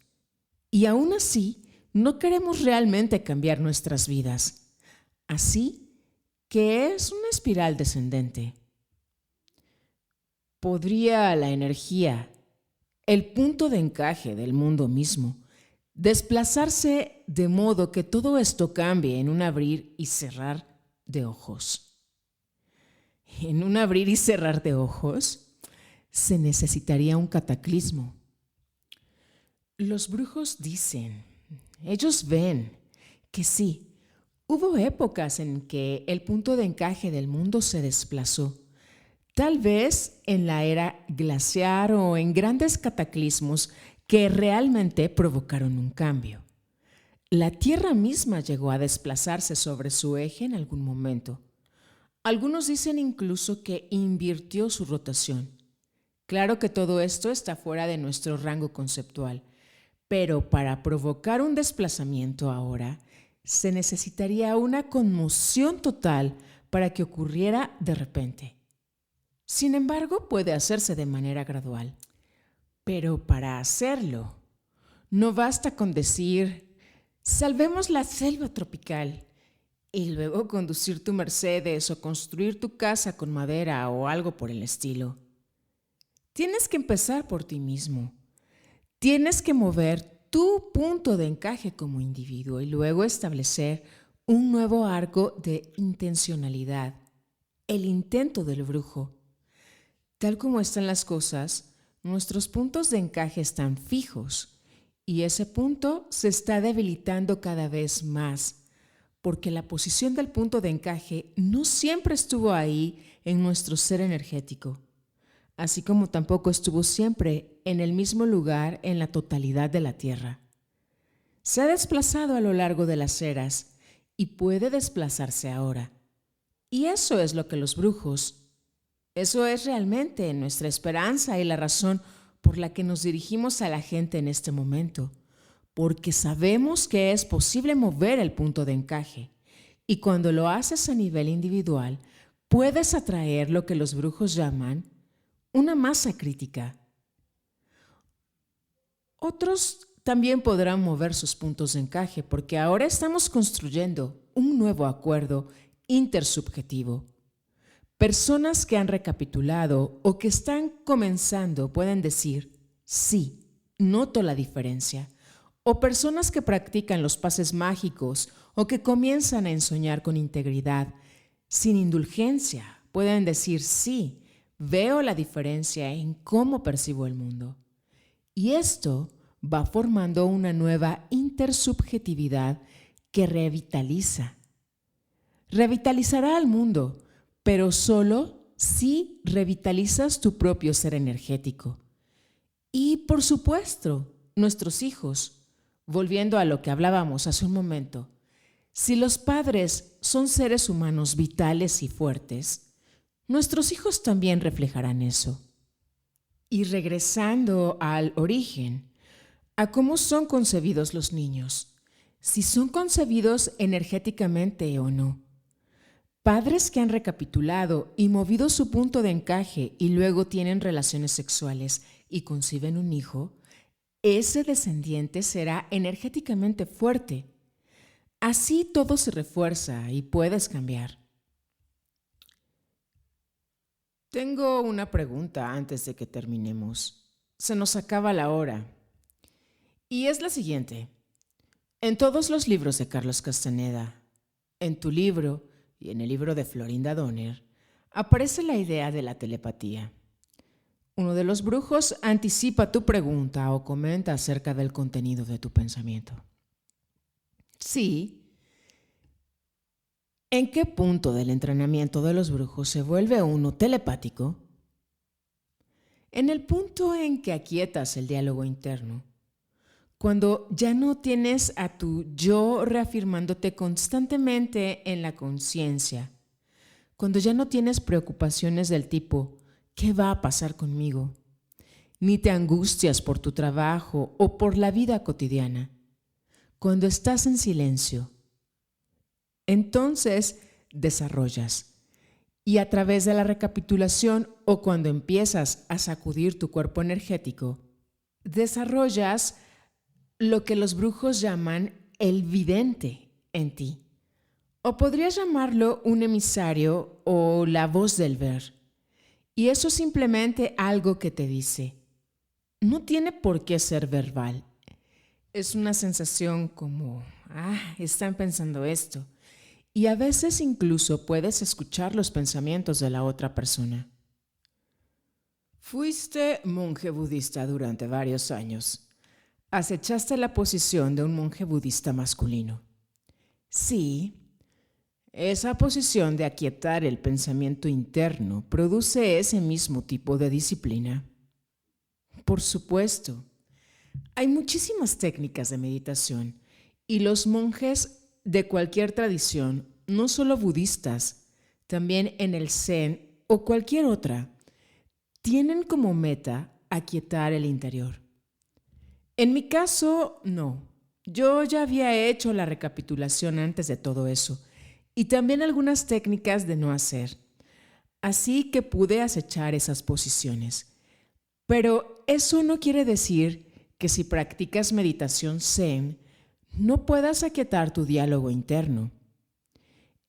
Y aún así, no queremos realmente cambiar nuestras vidas. Así que es una espiral descendente. ¿Podría la energía, el punto de encaje del mundo mismo, desplazarse de modo que todo esto cambie en un abrir y cerrar de ojos? En un abrir y cerrar de ojos se necesitaría un cataclismo. Los brujos dicen, ellos ven que sí, hubo épocas en que el punto de encaje del mundo se desplazó. Tal vez en la era glaciar o en grandes cataclismos que realmente provocaron un cambio. La Tierra misma llegó a desplazarse sobre su eje en algún momento. Algunos dicen incluso que invirtió su rotación. Claro que todo esto está fuera de nuestro rango conceptual, pero para provocar un desplazamiento ahora, se necesitaría una conmoción total para que ocurriera de repente. Sin embargo, puede hacerse de manera gradual. Pero para hacerlo, no basta con decir, salvemos la selva tropical, y luego conducir tu Mercedes o construir tu casa con madera o algo por el estilo. Tienes que empezar por ti mismo. Tienes que mover tu punto de encaje como individuo y luego establecer un nuevo arco de intencionalidad, el intento del brujo. Tal como están las cosas, nuestros puntos de encaje están fijos y ese punto se está debilitando cada vez más, porque la posición del punto de encaje no siempre estuvo ahí en nuestro ser energético, así como tampoco estuvo siempre en el mismo lugar en la totalidad de la Tierra. Se ha desplazado a lo largo de las eras y puede desplazarse ahora. Y eso es lo que los brujos, eso es realmente nuestra esperanza y la razón por la que nos dirigimos a la gente en este momento, porque sabemos que es posible mover el punto de encaje y cuando lo haces a nivel individual, puedes atraer lo que los brujos llaman una masa crítica. Otros también podrán mover sus puntos de encaje porque ahora estamos construyendo un nuevo acuerdo intersubjetivo. Personas que han recapitulado o que están comenzando pueden decir, sí, noto la diferencia. O personas que practican los pases mágicos o que comienzan a ensoñar con integridad, sin indulgencia, pueden decir, sí, veo la diferencia en cómo percibo el mundo. Y esto va formando una nueva intersubjetividad que revitaliza. Revitalizará al mundo, pero solo si revitalizas tu propio ser energético. Y, por supuesto, nuestros hijos. Volviendo a lo que hablábamos hace un momento, si los padres son seres humanos vitales y fuertes, nuestros hijos también reflejarán eso. Y regresando al origen, a cómo son concebidos los niños, si son concebidos energéticamente o no. Padres que han recapitulado y movido su punto de encaje y luego tienen relaciones sexuales y conciben un hijo, ese descendiente será energéticamente fuerte. Así todo se refuerza y puedes cambiar. Tengo una pregunta antes de que terminemos. Se nos acaba la hora. Y es la siguiente. En todos los libros de Carlos Castaneda, en tu libro y en el libro de Florinda Donner, aparece la idea de la telepatía. Uno de los brujos anticipa tu pregunta o comenta acerca del contenido de tu pensamiento. Sí. ¿En qué punto del entrenamiento de los brujos se vuelve uno telepático? En el punto en que aquietas el diálogo interno, cuando ya no tienes a tu yo reafirmándote constantemente en la conciencia, cuando ya no tienes preocupaciones del tipo ¿qué va a pasar conmigo? Ni te angustias por tu trabajo o por la vida cotidiana. Cuando estás en silencio, entonces desarrollas. Y a través de la recapitulación o cuando empiezas a sacudir tu cuerpo energético, desarrollas lo que los brujos llaman el vidente en ti. O podrías llamarlo un emisario o la voz del ver. Y eso es simplemente algo que te dice. No tiene por qué ser verbal. Es una sensación como, están pensando esto. Y a veces incluso puedes escuchar los pensamientos de la otra persona. Fuiste monje budista durante varios años. Acechaste la posición de un monje budista masculino. Sí. Esa posición de aquietar el pensamiento interno produce ese mismo tipo de disciplina. Por supuesto, hay muchísimas técnicas de meditación y los monjes de cualquier tradición, no solo budistas, también en el Zen o cualquier otra, tienen como meta aquietar el interior. En mi caso, no. Yo ya había hecho la recapitulación antes de todo eso. Y también algunas técnicas de no hacer. Así que pude acechar esas posiciones. Pero eso no quiere decir que si practicas meditación Zen, no puedas aquietar tu diálogo interno.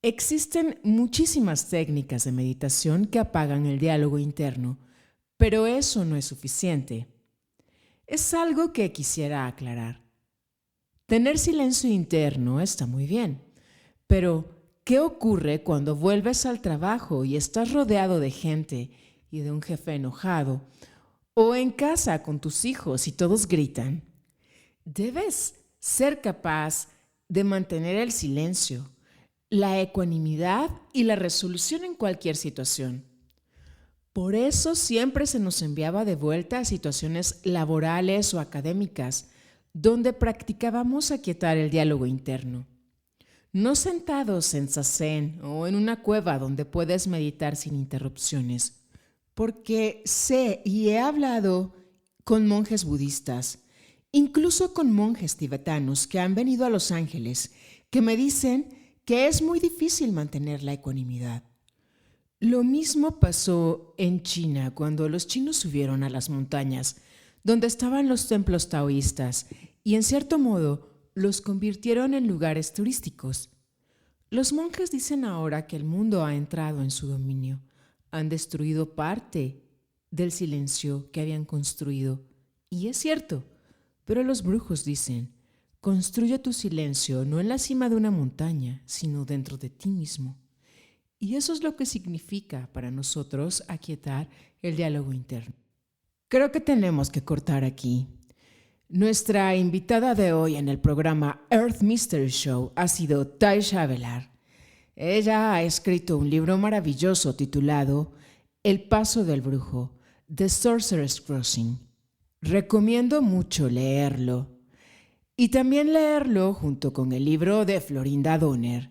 Existen muchísimas técnicas de meditación que apagan el diálogo interno, pero eso no es suficiente. Es algo que quisiera aclarar. Tener silencio interno está muy bien, pero ¿qué ocurre cuando vuelves al trabajo y estás rodeado de gente y de un jefe enojado? O en casa con tus hijos y todos gritan. Debes ser capaz de mantener el silencio, la ecuanimidad y la resolución en cualquier situación. Por eso siempre se nos enviaba de vuelta a situaciones laborales o académicas donde practicábamos aquietar el diálogo interno. No sentados en zazen o en una cueva donde puedes meditar sin interrupciones, porque sé y he hablado con monjes budistas, incluso con monjes tibetanos que han venido a Los Ángeles, que me dicen que es muy difícil mantener la ecuanimidad. Lo mismo pasó en China cuando los chinos subieron a las montañas, donde estaban los templos taoístas, y en cierto modo los convirtieron en lugares turísticos. Los monjes dicen ahora que el mundo ha entrado en su dominio. Han destruido parte del silencio que habían construido. Y es cierto, pero los brujos dicen, construye tu silencio no en la cima de una montaña, sino dentro de ti mismo. Y eso es lo que significa para nosotros aquietar el diálogo interno. Creo que tenemos que cortar aquí. Nuestra invitada de hoy en el programa Earth Mystery Show ha sido Taisha Avelar. Ella ha escrito un libro maravilloso titulado El Paso del Brujo, The Sorcerer's Crossing. Recomiendo mucho leerlo. Y también leerlo junto con el libro de Florinda Donner,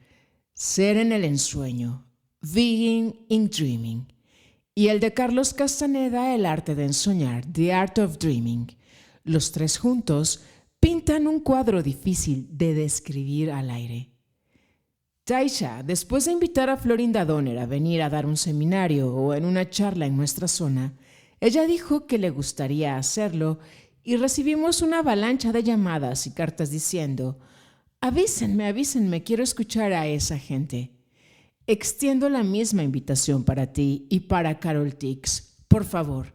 Ser en el ensueño, Being in Dreaming, y el de Carlos Castaneda, El arte de ensoñar, The Art of Dreaming. Los tres juntos pintan un cuadro difícil de describir al aire. Taisha, después de invitar a Florinda Donner a venir a dar un seminario o en una charla en nuestra zona, ella dijo que le gustaría hacerlo y recibimos una avalancha de llamadas y cartas diciendo: avísenme, quiero escuchar a esa gente. Extiendo la misma invitación para ti y para Carol Tix. Por favor,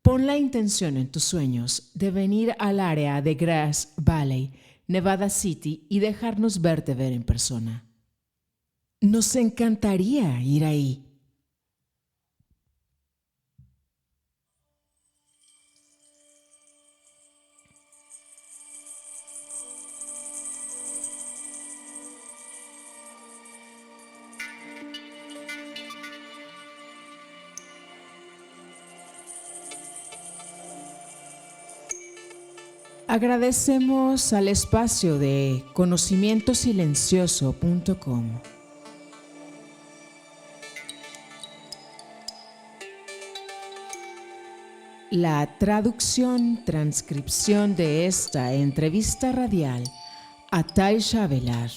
pon la intención en tus sueños de venir al área de Grass Valley, Nevada City, y dejarnos verte ver en persona. Nos encantaría ir ahí. Agradecemos al espacio de conocimientosilencioso.com. La traducción, transcripción de esta entrevista radial a Taisha Avelar,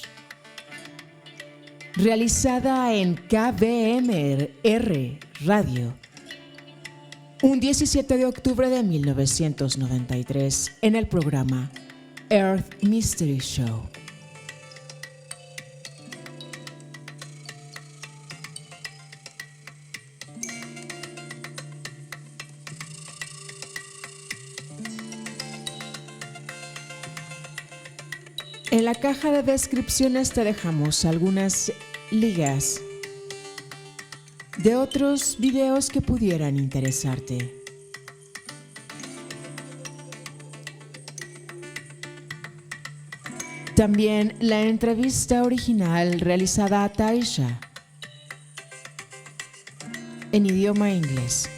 realizada en KBMR Radio, un 17 de octubre de 1993, en el programa Earth Mystery Show. En la caja de descripciones te dejamos algunas ligas de otros videos que pudieran interesarte. También la entrevista original realizada a Taisha en idioma inglés.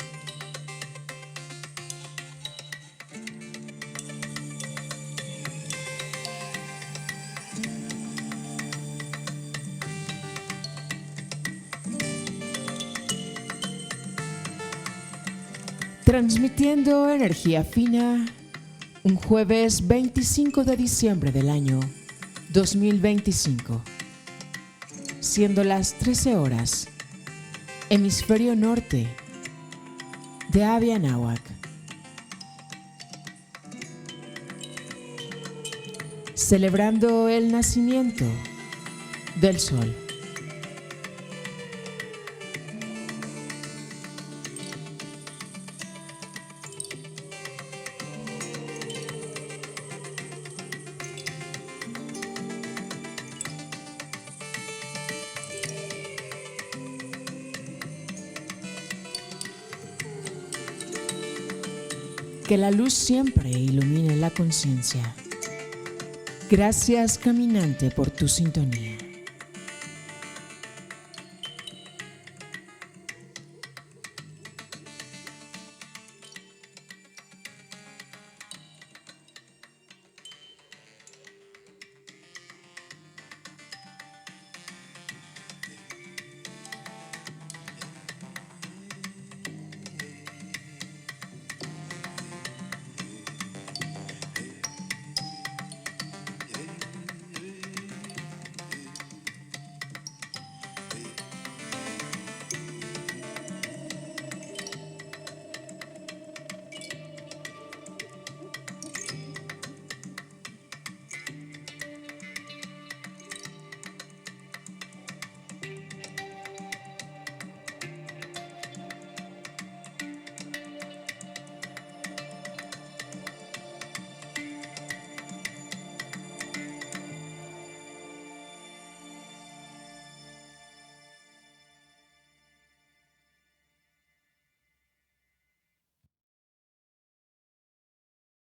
Transmitiendo energía fina, un jueves 25 de diciembre del año 2025, siendo las 13 horas, hemisferio norte de Avianáhuac. Celebrando el nacimiento del sol. Que la luz siempre ilumine la conciencia. Gracias, caminante, por tu sintonía.